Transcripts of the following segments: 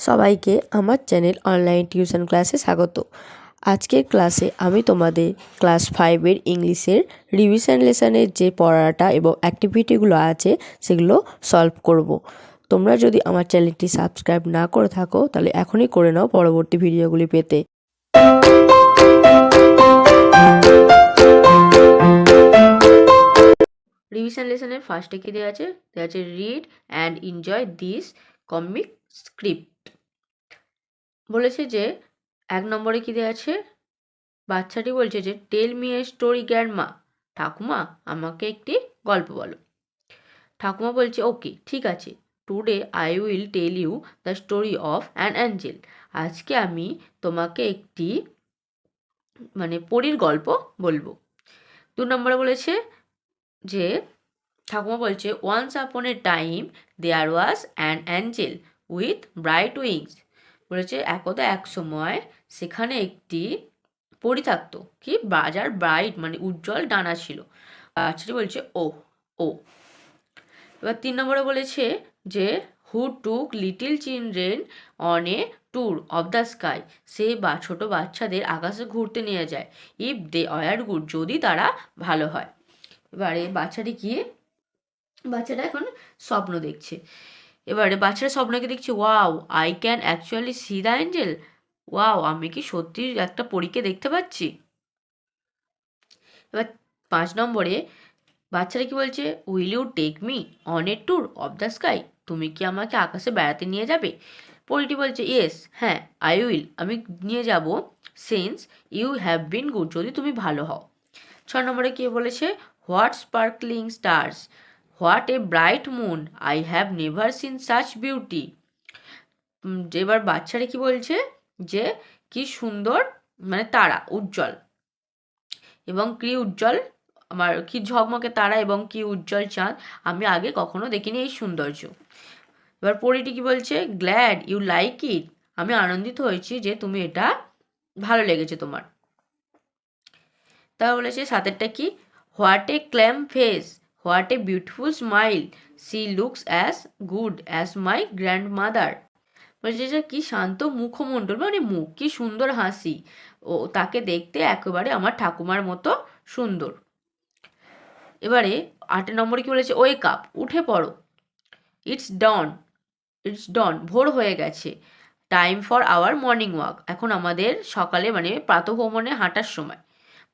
সবাইকে আমার channel online tuition ক্লাসে স্বাগত। আজকের ক্লাসে আমি তোমাদের ক্লাস 5-এর ইংলিশের রিভিশন লেসনের যে পড়াটা এবং অ্যাক্টিভিটিগুলো আছে সেগুলো সলভ করব। তোমরা যদি আমার চ্যানেলটি সাবস্ক্রাইব না করে থাকো তাহলে এখনই করে নাও পরবর্তী ভিডিওগুলি পেতে। রিভিশন লেসনের ফার্স্টে কি দেওয়া আছে? Read and enjoy this comic script. বলেছে যে 1 নম্বরে কি দেওয়া আছে? বাচ্চাটি বলছে যে tell me a story grandma, ঠাকুমা আমাকে একটি গল্প বলো। ঠাকুমা বলছে ওকে ঠিক আছে, today I will tell you the story of an angel. আজকে আমি তোমাকে একটি পরীর গল্প বলবো। 2 নম্বরে বলেছে যে ঠাকুমা বলছে once upon a time there was an angel with bright wings. বলেছে একদা এক সময় সেখানে একটি পরি থাকতো কি বাজার ব্রাইট উজ্জ্বল ডানা ছিল। বাচ্চাটি বলছে ও ও। এবার 3 নম্বরে বলেছে যে who took little children on a tour of the sky. সে ছোট বাচ্চাদের আকাশে ঘুরতে নিয়ে যায়। ইফ দে ওয়ার গুড, যদি তারা ভালো হয়। এবারে বাচ্চাটা এখন স্বপ্ন দেখছে। এবারে বাচ্চারা স্বপ্নকে দেখছে wow I can actually C the Angel. Wow আমি কি সত্যি একটা পরীকে দেখতে পাচ্ছি। এবার 5 নম্বরে বাচ্চারা কি বলছে will you take me on a tour of the sky. তুমি কি আমাকে আকাশে বেড়াতে নিয়ে যাবে? পরীটি বলছে ইয়েস, হ্যাঁ আই উইল, আমি নিয়ে যাব, since you have been good, যদি তুমি ভালো হও। 6 নম্বরে কে বলেছে what sparkling stars, what a bright moon, I have never seen such beauty. এবার বাচ্চারা কি বলছে যে কি সুন্দর তারা উজ্জ্বল, এবং কি উজ্জ্বল আমার কি ঝকমকে তারা এবং কি উজ্জ্বল চাঁদ, আমি আগে কখনো দেখিনি এই সৌন্দর্য। এবার পরীটি কি বলছে গ্ল্যাড ইউ লাইক ইট, আমি আনন্দিত হয়েছি যে তুমি এটা ভালো লেগেছে তোমার। তারপর বলেছে 7-টা কি what a clam face, what a beautiful smile, she looks as good as my grandmother. বলছে যে কি শান্ত মুখমণ্ডল, মুখ কি সুন্দর হাসি, ও তাকে দেখতে একেবারে আমার ঠাকুমার মতো সুন্দর। এবারে 8 নম্বরে কি বলেছে ওয়েক আপ, উঠে পড়ো, ইটস ডন ভোর হয়ে গেছে, time for our morning walk, এখন আমাদের সকালে প্রাতঃভ্রমণে হাঁটার সময়।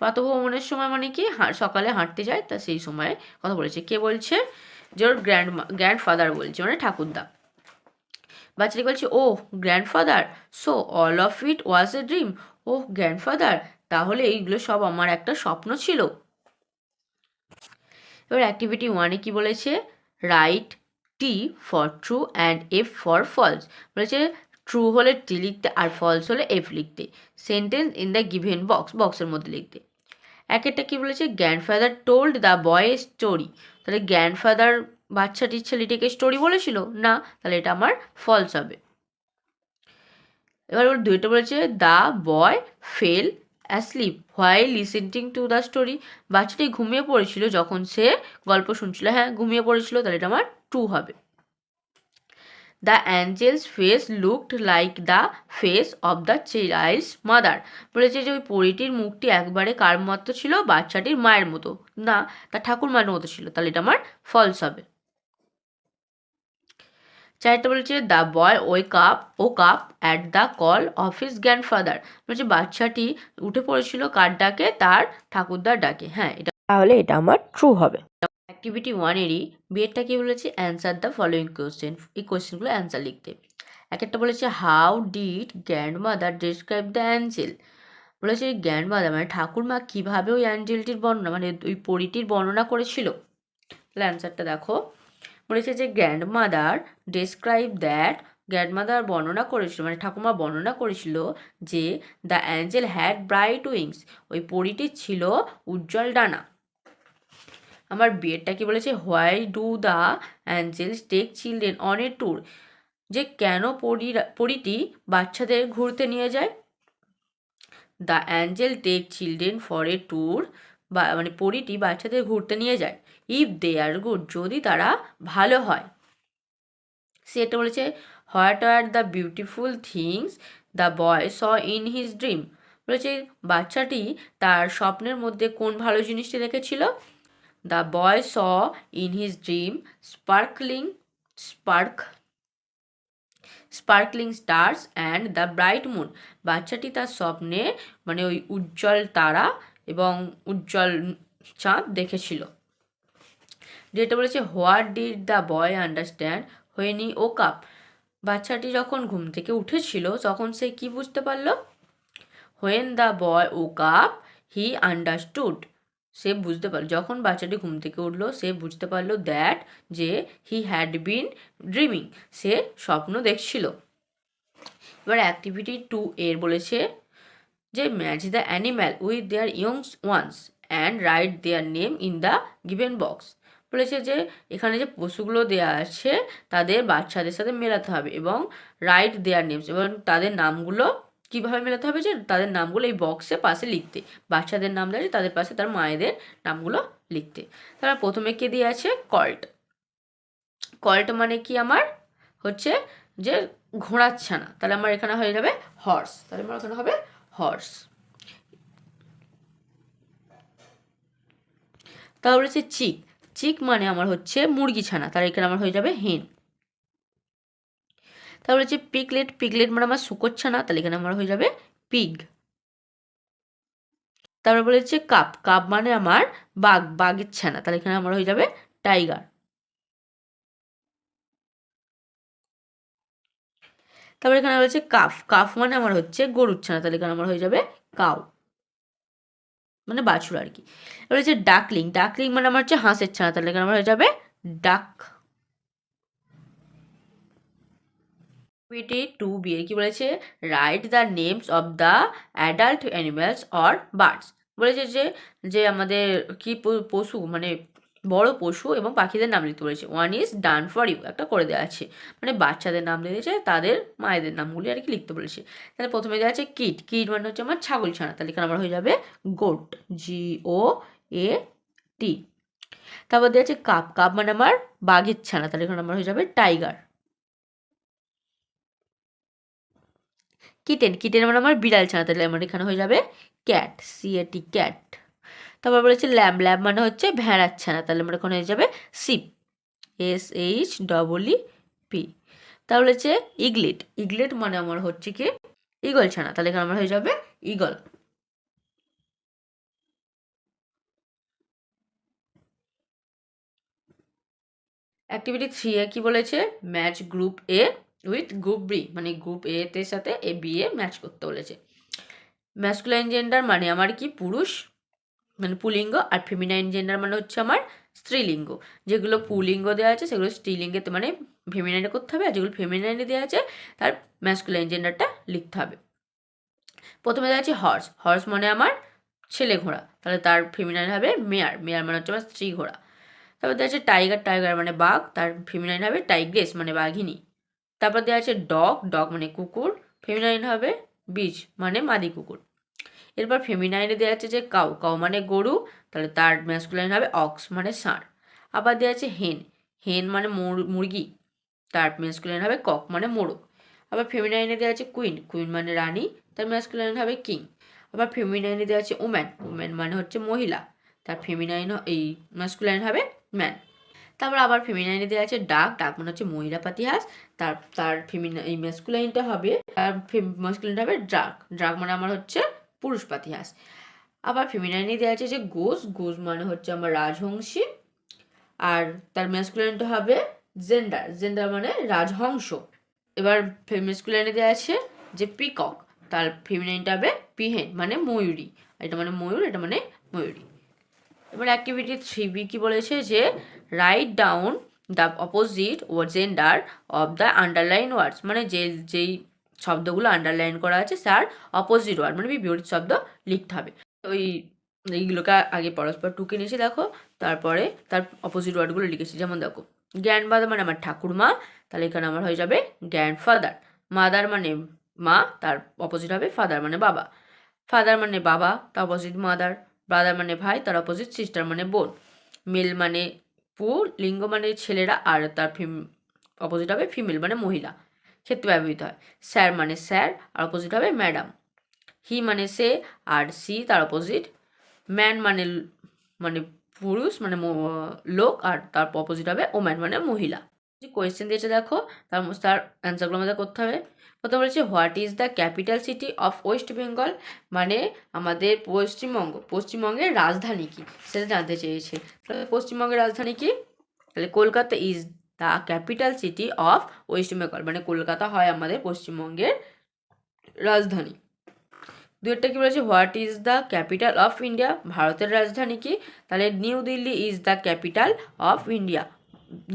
প্রাতঃভ্রমণের সময় কি সকালে হাঁটতে যায়, তা সেই সময় কথা বলেছে। কে বলছে? যে ওর গ্র্যান্ডফাদার বলছে, ঠাকুরদা। বাচ্চাটি বলছে oh grandfather, so all of it was a dream. Oh grandfather, তাহলে এইগুলো সব আমার একটা স্বপ্ন ছিল। এবার অ্যাক্টিভিটি 1-এ কি বলেছে write T for true and F for false. বলেছে ট্রু হলে টি লিখতে আর ফলস হলে এফ লিখতে। সেন্টেন্স ইন দ্য গিভেন বক্সের মধ্যে লিখতে। একটা কি বলেছে grandfather told the boy story. তাহলে গ্র্যান্ডফাদার ছেলেটিকে স্টোরি বলেছিল না, তাহলে এটা আমার ফলস হবে। এবার 2টা বলেছে the boy fail asleep while listening to the story. বাচ্চাটি ঘুমিয়ে পড়েছিল যখন সে গল্প শুনছিল। হ্যাঁ ঘুমিয়ে পড়েছিল, তাহলে এটা আমার ট্রু হবে। The angel's face looked like the face of the child's mother. বলেছে যে ওই পরীটির মুখটি একবারে কার মতো ছিল? বাচ্চাটির মায়ের মতো না, তার ঠাকুরমার মতো ছিল, তাহলে এটা আমার ফলস হবে। 4টা বলেছে the boy woke up at the call of his grandfather. বলেছে বাচ্চাটি উঠে পড়েছিল কার ডাকে? তার ঠাকুরদার ডাকে। হ্যাঁ এটা তাহলে এটা আমার ট্রু হবে। অ্যাক্টিভিটি 1-এরই বিয়েরটা কি বলেছে অ্যান্সার দ্য ফলোয়িং কোয়েশ্চেন। এই কোয়েশ্চেনগুলো অ্যান্সার লিখতে। একটা বলেছে how did grandmother describe the Angel. বলেছে গ্র্যান্ডমাদার ঠাকুরমা কীভাবে ওই অ্যাঞ্জেলটির বর্ণনা ওই পরীটির বর্ণনা করেছিল। তাহলে অ্যান্সারটা দেখো। বলেছে যে গ্র্যান্ডমাদার ডেসক্রাইব দ্যাট, গ্র্যান্ডমাদার বর্ণনা করেছিল ঠাকুমা বর্ণনা করেছিল যে the angel had bright wings, ওই পরীটির ছিল উজ্জ্বল ডানা। আমার বিয়েরটা কি বলেছে why do the angels take children on a tour. যে কেন পরীটি বাচ্চাদের ঘুরতে নিয়ে যায়? The angel take children for a tour, পরীটি বাচ্চাদের ঘুরতে নিয়ে যায় ইফ দে আর গুড, যদি তারা ভালো হয়। সেটা বলেছে what are the beautiful things the boy saw in his dream. বলেছে বাচ্চাটি তার স্বপ্নের মধ্যে কোন ভালো জিনিসটি দেখেছিল? The boy saw in his dream sparkling stars and the bright moon. বাচ্চাটি তার স্বপ্নে মানে ওই উজ্জ্বল তারা এবং উজ্জ্বল চাঁদ দেখেছিল। যেটা বলেছে what did the boy understand when he woke up. বাচ্চাটি যখন ঘুম থেকে উঠেছিল তখন সে কি বুঝতে পারল? When the boy woke up he understood. সে বুঝতে পারল, যখন বাচ্চাটি ঘুম থেকে উঠলো সে বুঝতে পারলো দ্যাট যে হি হ্যাড বিন ড্রিমিং, সে স্বপ্ন দেখছিল। এবার অ্যাক্টিভিটি 2 এর বলেছে যে match the animal with their youngs ones and write their name in the given box. বলেছে যে এখানে যে পশুগুলো দেওয়া আছে তাদের বাচ্চাদের সাথে মেলাতে হবে এবং রাইট দেয়ার নেমস, এবং তাদের নামগুলো কীভাবে মেলাতে হবে? যে তাদের নামগুলো এই বক্সে পাশে লিখতে, বাচ্চাদের নাম দেওয়া আছে তাদের পাশে তার মায়েদের নামগুলো লিখতে। তারা প্রথমে কে দিয়ে আছে? কল্ট। কল্ট মানে কি আমার হচ্ছে যে ঘোড়ার ছানা, তাহলে আমার এখানে হয়ে যাবে হর্স, তাহলে আমার এখানে হবে হর্স। তারপর হচ্ছে চিক। চিক মানে আমার হচ্ছে মুরগি ছানা, তাহলে এখানে আমার হয়ে যাবে হেন। তারপর হচ্ছে পিগলেট। পিগলেট মানে আমার শুকর ছানা, তাহলে এখানে আমার হয়ে যাবে পিগ। তারপর বলেছে কাপ। কাপ মানে আমার বাঘ, বাঘের ছানা, তাহলে এখানে আমার হয়ে যাবে টাইগার। তারপর এখানে রয়েছে কাফ। কাফ মানে আমার হচ্ছে গরুর ছানা, তাহলে এখানে আমার হয়ে যাবে কাউ, মানে বাছুর আর কি। এবার হচ্ছে ডাকলিং। ডাকলিং মানে আমার হচ্ছে হাঁসের ছানা, তাহলে এখানে আমার হয়ে যাবে ডাক। অ্যাক্টিভিটি 2B কি বলেছে? Write the names of the adult animals or birds. বলেছে যে যে আমাদের কি পশু মানে বড় পশু এবং পাখিদের নাম লিখতে বলেছে। One is done for you, একটা করে দেওয়া আছে, মানে বাচ্চাদের নাম দিয়েছে, তাদের মায়েদের নামগুলি আর কি লিখতে বলেছে। তাহলে প্রথমে দেওয়া আছে কিট। কিট মানে হচ্ছে আমার ছাগল ছানা, তাহলে এখানে আমার হয়ে যাবে গোট, GOAT। তারপর দেওয়া আছে কাপ। কাপ মানে আমার বাঘের ছানা, তাহলে এখানে আমার হয়ে যাবে টাইগার। কিটেন। কিটেন মানে আমার বিড়াল ছানা, তাহলে আমার এখানে হয়ে যাবে ক্যাট, CAT ক্যাট। তারপর বলেছে ল্যাম্ব। ল্যাম্ব মানে হচ্ছে ভেড়ার ছানা, তাহলে আমার এখানে হয়ে যাবে শিপ, SHEEP। তাহলে হচ্ছে ইগলেট। ইগলেট মানে আমার হচ্ছে কি ঈগল ছানা, তাহলে এখানে আমার হয়ে যাবে ঈগল। অ্যাক্টিভিটি 3 কি বলেছে? Match group A with group B, মানে গ্রুপ A এর সাথে B এ ম্যাচ করতে বলেছে। ম্যাসকুলাইন জেন্ডার মানে আমার কি পুরুষ, মানে পুলিঙ্গ, আর ফেমিনাইন জেন্ডার মানে হচ্ছে আমার স্ত্রীলিঙ্গ। যেগুলো পুলিঙ্গ দেওয়া আছে সেগুলো স্ত্রীলিঙ্গে মানে ফেমিনাইনে করতে হবে, আর যেগুলো ফেমিনাইনে দেওয়া আছে তার ম্যাসকুলাইন জেন্ডারটা লিখতে হবে। প্রথমে দেওয়া আছে হর্স। হর্স মানে আমার ছেলে ঘোড়া, তাহলে তার ফেমিনাইন হবে মেয়ার। মেয়ার মানে হচ্ছে আমার স্ত্রী ঘোড়া। তারপর দেওয়া আছে টাইগার। টাইগার মানে বাঘ, তার ফেমিনাইন হবে টাইগ্রেস মানে বাঘিনী। তারপর দেওয়া আছে ডগ। ডগ মানে কুকুর, ফেমিনাইন হবে বিচ মানে মাদি কুকুর। এরপর ফেমিনাইনে দেওয়া আছে যে কাউ। কাউ মানে গরু, তাহলে তার ম্যাসকুলাইন হবে অক্স মানে ষাঁড়। আবার দেওয়া আছে হেন। হেন মানে মুরগি, তার ম্যাসকুলাইন হবে কক মানে মোরগ। আবার ফেমিনাইনে দেওয়া আছে কুইন। কুইন মানে রানী, তার ম্যাসকুলাইন হবে কিং। আবার ফেমিনাইনে দেওয়া আছে উম্যান। উম্যান মানে হচ্ছে মহিলা, তার ফেমিনাইন এই ম্যাসকুলাইন হবে ম্যান। তারপর আবার ফেমিনাইনে দেওয়া আছে ডাক। ডাক মানে হচ্ছে মহিলা পাতিহাঁস, তার তার এই ম্যাসকুলাইনটা হবে, তার ম্যাসকুলাইনটা হবে ড্রাক। ড্রাক মানে আমার হচ্ছে পুরুষ পাতিহাঁস। আবার ফেমিনাইনে দেওয়া আছে যে গোস। গোস মানে হচ্ছে আমার রাজহংসী, আর তার ম্যাসকুলাইনটা হবে জেন্ডার। জেন্ডার মানে রাজহংস। এবার ম্যাসকুলাইনে দেওয়া আছে যে পিকক, তার ফেমিনাইনটা হবে পিহেন মানে ময়ূরী। এটা মানে ময়ূর, এটা মানে ময়ূরী। এবার অ্যাক্টিভিটি 3B কি বলেছে? যে write down the opposite gender of the underline words, মানে যেই শব্দগুলো আন্ডারলাইন করা আছে তার অপোজিট ওয়ার্ড মানে বিপরীত শব্দ লিখতে হবে। ওই এইগুলোকে আগে পরস্পর টুকে নিয়েছি দেখো, তারপরে তার অপোজিট ওয়ার্ডগুলো লিখেছি। যেমন দেখো গ্র্যান্ডমাদার মানে আমার ঠাকুরমা, তাহলে এখানে আমার হয়ে যাবে গ্র্যান্ডফাদার। মাদার মানে মা, তার অপোজিট হবে ফাদার মানে বাবা। ফাদার মানে বাবা, তার অপোজিট মাদার। ব্রাদার মানে ভাই, তার অপোজিট সিস্টার মানে বোন। মেল মানে লিঙ্গ মানে ছেলেরা, আর তার অপোজিট হবে ফিমেল মানে মহিলা। ক্ষেত্রে ব্যবহৃত হয়। স্যার মানে স্যার, আর অপোজিট হবে ম্যাডাম। হি মানে সে, আর সি তার অপোজিট। ম্যান মানে মানে পুরুষ মানে লোক, আর তার অপোজিট হবে ওম্যান মানে মহিলা। যে কোয়েশ্চেন দিয়েছে দেখো, তার অ্যান্সারগুলো আমাদের করতে হবে। প্রথম বলেছে what is the capital city of West Bengal, মানে আমাদের পশ্চিমবঙ্গের রাজধানী কি সেটা জানতে চেয়েছে। তাহলে পশ্চিমবঙ্গের রাজধানী কি? তাহলে Kolkata is the capital city of West Bengal, মানে কলকাতা হয় আমাদের পশ্চিমবঙ্গের রাজধানী। দুইটা কি বলেছে, what is the capital of India, ভারতের রাজধানী কি? তাহলে new Delhi is the capital of India,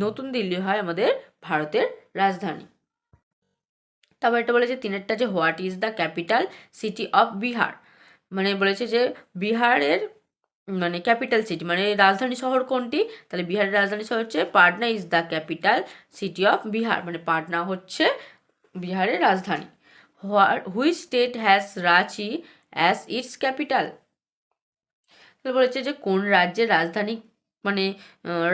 নতুন দিল্লি হয় আমাদের ভারতের রাজধানী। তারপর এটা বলেছে তিনেরটা যে what is the capital city of Bihar, মানে বলেছে যে বিহারের মানে ক্যাপিটাল সিটি মানে রাজধানী শহর কোনটি? তাহলে বিহারের রাজধানী শহর হচ্ছে Patna is the capital city of Bihar, মানে পাটনা হচ্ছে বিহারের রাজধানী। Which state has Ranchi as its capital, তাহলে বলেছে যে কোন রাজ্যের রাজধানী মানে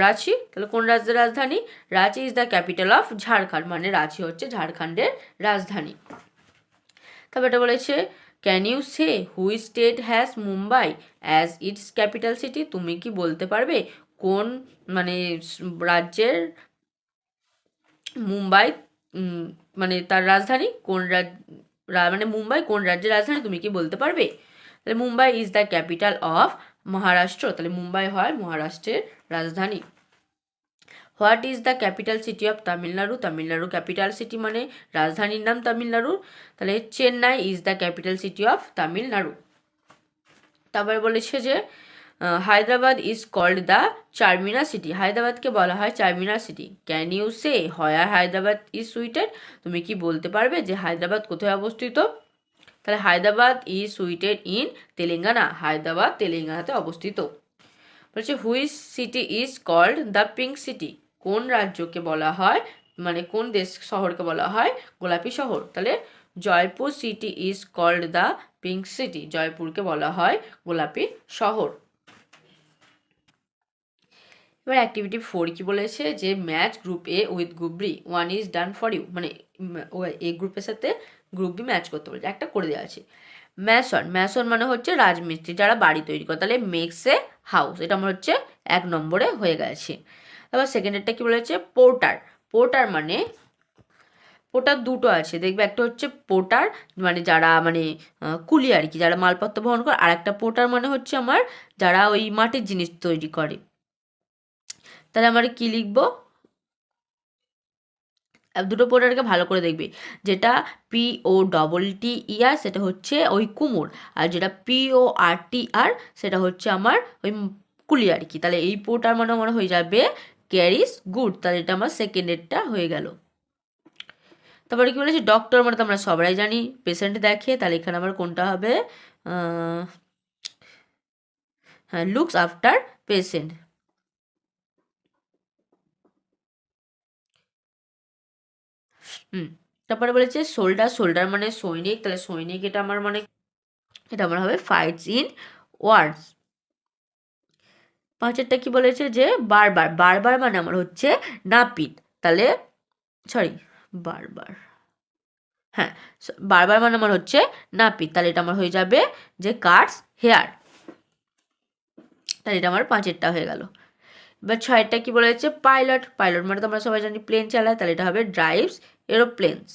রাঁচি, তাহলে কোন রাজ্যের রাজধানী? Ranchi is the capital of Jharkhand, মানে রাঁচি হচ্ছে ঝাড়খণ্ডের রাজধানী। তারপর এটা বলেছে can you say which state has Mumbai as its capital city, তুমি কি বলতে পারবে কোন মানে রাজ্যের মুম্বাই মানে তার রাজধানী কোন মানে মুম্বাই কোন রাজ্যের রাজধানী তুমি কি বলতে পারবে? তাহলে Mumbai is the capital of Maharashtra, তাহলে মুম্বাই হয় মহারাষ্ট্রের রাজধানী। What is the capital city of Tamil Nadu, Tamil Nadu capital city মানে রাজধানীর নাম তামিলনাড়ু, তাহলে Chennai is the capital city of Tamil Nadu. তারপরে বলেছে যে Hyderabad is called the Charminar city, হায়দ্রাবাদকে বলা হয় Charminar city. Can you say where Hyderabad is situated, তুমি কি বলতে পারবে যে হায়দ্রাবাদ কোথায় অবস্থিত? তাহলে Hyderabad is suited in Telangana, Hyderabad তেলেঙ্গানাতে অবস্থিত। বলছে which city is called the pink city, কোন রাজ্যকে বলা হয় মানে কোন দেশ শহরকে বলা হয় গোলাপি শহর? তাহলে Jaipur city is called the pink city, জয়পুরকে বলা হয় গোলাপি শহর। এবার অ্যাক্টিভিটি 4 কি বলেছে যে match group A with group B, one is done for you, মানে এ গ্রুপের সাথে গ্রুপ বি ম্যাচ করতে বলেছে, একটা করে দেওয়া আছে। ম্যাসন মানে হচ্ছে রাজমিস্ত্রি যারা বাড়ি তৈরি করে, তাহলে মেক্স এ হাউস, এটা আমার হচ্ছে 1 নম্বরে হয়ে গেছে। এবার সেকেন্ডেরটা কি বলেছে পোর্টার, পোর্টার মানে পোর্টার দুটো আছে দেখবে, একটা হচ্ছে পোর্টার মানে যারা মানে কুলি আর কি, যারা মালপত্র বহন করে, আর একটা পোর্টার মানে হচ্ছে আমার যারা ওই মাটির জিনিস তৈরি করে। তাহলে আমরা কি লিখবো, দুটো পোর্টারকে ভালো করে দেখবে, যেটা POTTER সেটা হচ্ছে ওই কুমোর, আর যেটা PORTR সেটা হচ্ছে আমার ওই কুলি আর কি। তাহলে এই পোর্টার মানে আমার হয়ে যাবে ক্যারিস গুড, তাহলে এটা আমার সেকেন্ডেরটা হয়ে গেল। তারপরে কি বলেছি ডক্টর মানে তো আমরা সবাই জানি পেশেন্ট দেখে, তাহলে এখানে আমার কোনটা হবে হ্যাঁ লুকস আফটার পেশেন্ট। তারপরে বলেছে সোল্ডার, সোল্ডার মানে সৈনিক, তাহলে সৈনিক এটা আমার মানে এটা আমার হবে ফাইটস ইন ওয়ার্স। পাঁচেরটা কি বলেছে যে বারবার, বারবার মানে আমার হচ্ছে নাপিত, তাহলে সরি বারবার হ্যাঁ বারবার মানে আমার হচ্ছে নাপিত, তাহলে এটা আমার হয়ে যাবে যে কাটস হেয়ার, তাহলে এটা আমার পাঁচেরটা হয়ে গেল। এবার ছয়েরটা কি বলেছে পাইলট, পাইলট মানে তো আমরা সবাই জানি প্লেন চালায়, তাহলে এটা হবে ড্রাইভস এরোপ্লেনস।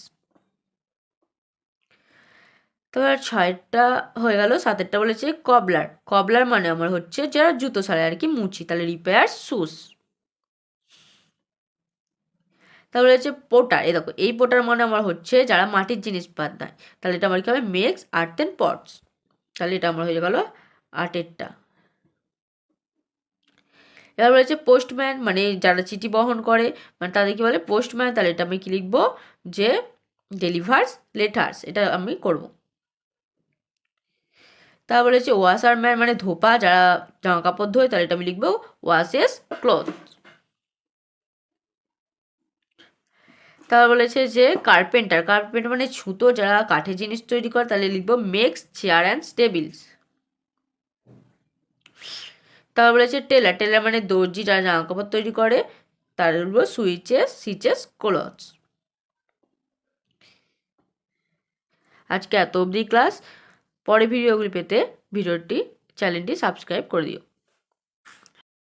তারপর ছয়টা হয়ে গেল। সাতেরটা বলেছে কবলার, কবলার মানে আমার হচ্ছে যারা জুতো ছাড়ায় আর কি মুচি, তাহলে রিপেয়ার শুজ। তারপরে হচ্ছে পোটার, এই দেখো এই পোটার মানে আমার হচ্ছে যারা মাটির জিনিস বানায়, তাহলে এটা আমার কি হবে মেক্স আর্ট অ্যান্ড পটস, তাহলে এটা আমার হয়ে গেল আটেরটা। এবার বলেছে পোস্টম্যান মানে যারা চিঠি বহন করে মানে তাদের কি বলে পোস্টম্যান, তাহলে এটা আমি কি লিখবো যে ডেলিভার্স লেটার্স, এটা আমি করব। তারপর বলেছে ওয়াশারম্যান মানে ধোপা যারা জামা কাপড় ধোয়, তাহলে এটা আমি লিখবো ওয়াশেস ক্লথ। তারপর বলেছে যে কার্পেন্টার, কার্পেন্টার মানে ছুতো যারা কাঠের জিনিস তৈরি করে, তাহলে লিখবো মেক্স চেয়ার অ্যান্ড টেবিলস। তারপর বলেছে টেলার, টেলার মানে দর্জি যারা জামা কাপড় তৈরি করে, তার লিখবো সুইচেস সিচেস ক্লথস। আজকে এত অবধি ক্লাস। পরে ভিডিওগুলি পেতে চ্যানেলটি সাবস্ক্রাইব করে দিও।